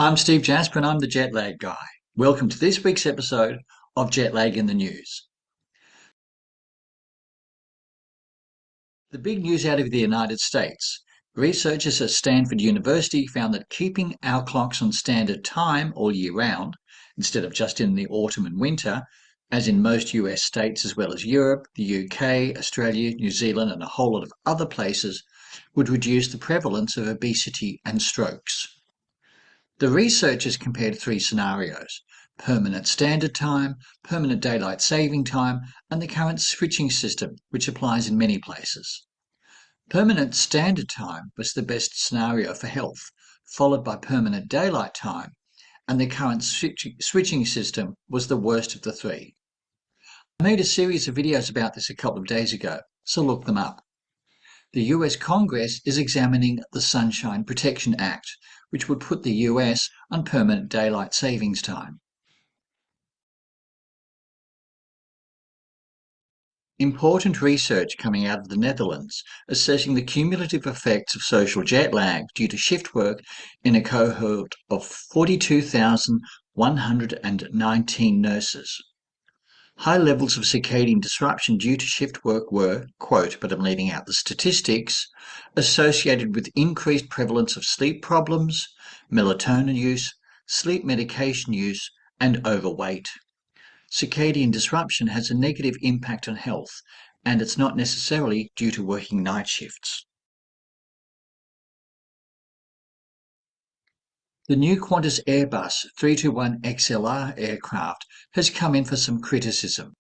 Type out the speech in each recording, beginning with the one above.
I'm Steve Jasper and I'm the jet lag guy. Welcome to this week's episode of Jet Lag in the News. The big news out of the United States. Researchers at Stanford University found that keeping our clocks on standard time all year round, instead of just in the autumn and winter, as in most US states as well as Europe, the UK, Australia, New Zealand and a whole lot of other places, would reduce the prevalence of obesity and strokes. The researchers compared three scenarios: permanent standard time, permanent daylight saving time, and the current switching system, which applies in many places. Permanent standard time was the best scenario for health, followed by permanent daylight time, and the current switching system was the worst of the three. I made a series of videos about this a couple of days ago, so look them up. The US Congress is examining the Sunshine Protection Act, which would put the US on permanent daylight savings time. Important research coming out of the Netherlands assessing the cumulative effects of social jet lag due to shift work in a cohort of 42,119 nurses. High levels of circadian disruption due to shift work were, quote, but I'm leaving out the statistics, associated with increased prevalence of sleep problems, melatonin use, sleep medication use, and overweight. Circadian disruption has a negative impact on health, and it's not necessarily due to working night shifts. The new Qantas Airbus 321XLR aircraft has come in for some criticism,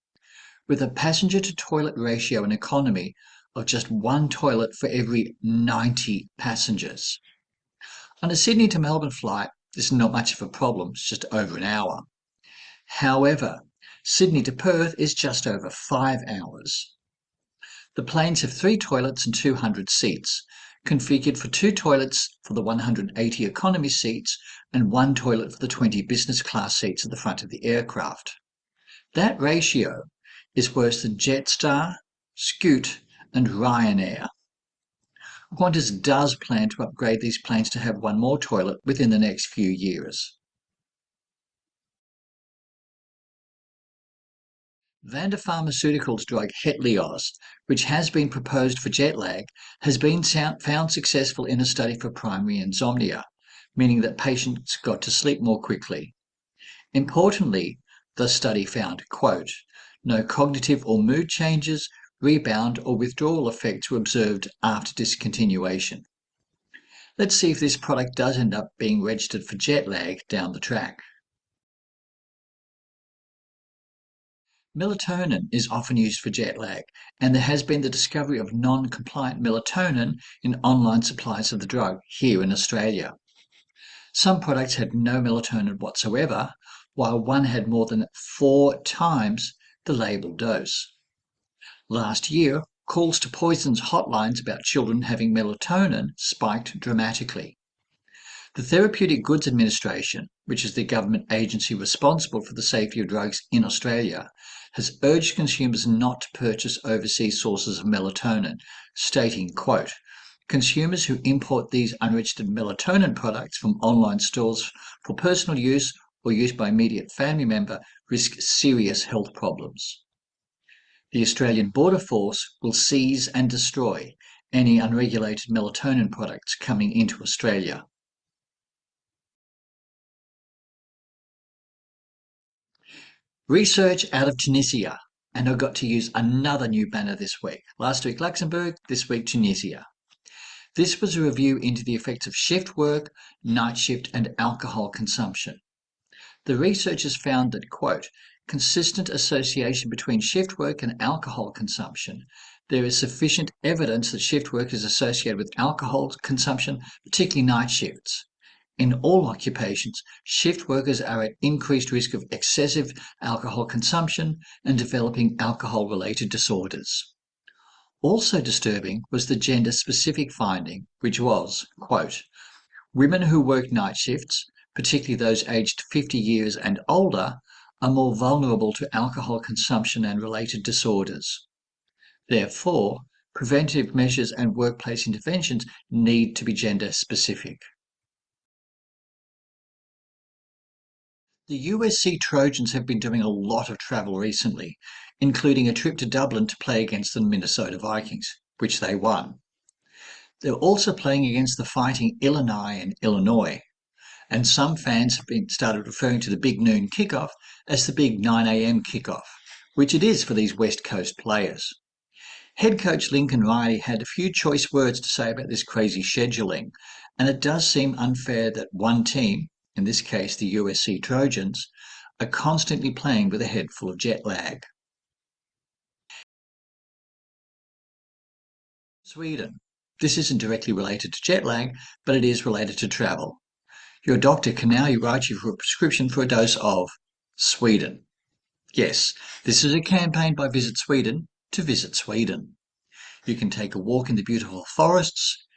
with a passenger-to-toilet ratio in economy of just one toilet for every 90 passengers. On a Sydney to Melbourne flight, this is not much of a problem, it's just over an hour. However, Sydney to Perth is just over 5 hours. The planes have 3 toilets and 200 seats, configured for 2 toilets for the 180 economy seats and 1 toilet for the 20 business class seats at the front of the aircraft. That ratio is worse than Jetstar, Scoot and Ryanair. Qantas does plan to upgrade these planes to have 1 more toilet within the next few years. Vanda Pharmaceuticals drug Hetlioz, which has been proposed for jet lag, has been found successful in a study for primary insomnia, meaning that patients got to sleep more quickly. Importantly, the study found, quote, no cognitive or mood changes, rebound or withdrawal effects were observed after discontinuation. Let's see if this product does end up being registered for jet lag down the track. Melatonin is often used for jet lag, and there has been the discovery of non-compliant melatonin in online supplies of the drug here in Australia. Some products had no melatonin whatsoever, while one had more than 4 times the label dose. Last year, calls to poisons hotlines about children having melatonin spiked dramatically. The Therapeutic Goods Administration, which is the government agency responsible for the safety of drugs in Australia, has urged consumers not to purchase overseas sources of melatonin, stating, quote, consumers who import these unregistered melatonin products from online stores for personal use or use by immediate family member risk serious health problems. The Australian Border Force will seize and destroy any unregulated melatonin products coming into Australia. Research out of Tunisia, and I got to use another new banner this week. Last week Luxembourg, this week Tunisia. This was a review into the effects of shift work, night shift and alcohol consumption. The researchers found that, quote, consistent association between shift work and alcohol consumption. There is sufficient evidence that shift work is associated with alcohol consumption, particularly night shifts. In all occupations, shift workers are at increased risk of excessive alcohol consumption and developing alcohol-related disorders. Also disturbing was the gender-specific finding, which was, quote, women who work night shifts, particularly those aged 50 years and older, are more vulnerable to alcohol consumption and related disorders. Therefore, preventive measures and workplace interventions need to be gender-specific. The USC Trojans have been doing a lot of travel recently, including a trip to Dublin to play against the Minnesota Vikings, which they won. They're also playing against the Fighting Illini in Illinois, and some fans have been started referring to the big noon kickoff as the big 9 a.m. kickoff, which it is for these West Coast players. Head coach Lincoln Riley had a few choice words to say about this crazy scheduling, and it does seem unfair that one team, in this case the USC Trojans, are constantly playing with a head full of jet lag. Sweden. This isn't directly related to jet lag, but it is related to travel. Your doctor can now write you for a prescription for a dose of Sweden. Yes, this is a campaign by Visit Sweden to visit Sweden. You can take a walk in the beautiful forests,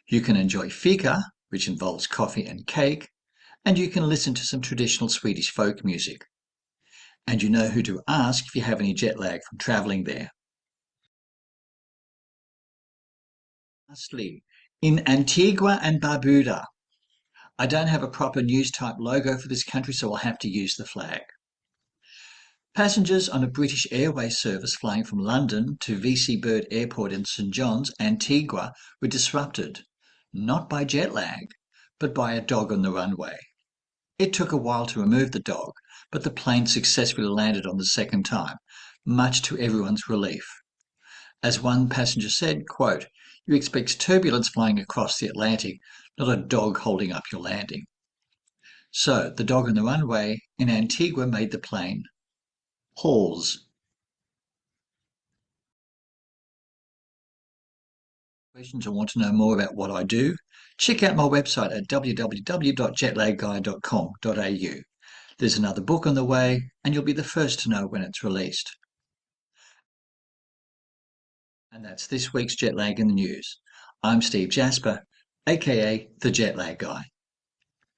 you can enjoy fika, which involves coffee and cake, and you can listen to some traditional Swedish folk music. And you know who to ask if you have any jet lag from travelling there. Lastly, in Antigua and Barbuda, I don't have a proper news type logo for this country, so I'll have to use the flag. Passengers on a British Airways service flying from London to VC Bird Airport in St John's, Antigua, were disrupted, not by jet lag, but by a dog on the runway. It took a while to remove the dog, but the plane successfully landed on the second time, much to everyone's relief. As one passenger said, quote, "You expect turbulence flying across the Atlantic, not a dog holding up your landing." So the dog on the runway in Antigua made the plane pause. Questions or want to know more about what I do? Check out my website at www.jetlagguy.com.au. There's another book on the way, and you'll be the first to know when it's released. And that's this week's Jet Lag in the News. I'm Steve Jasper, aka the Jet Lag Guy.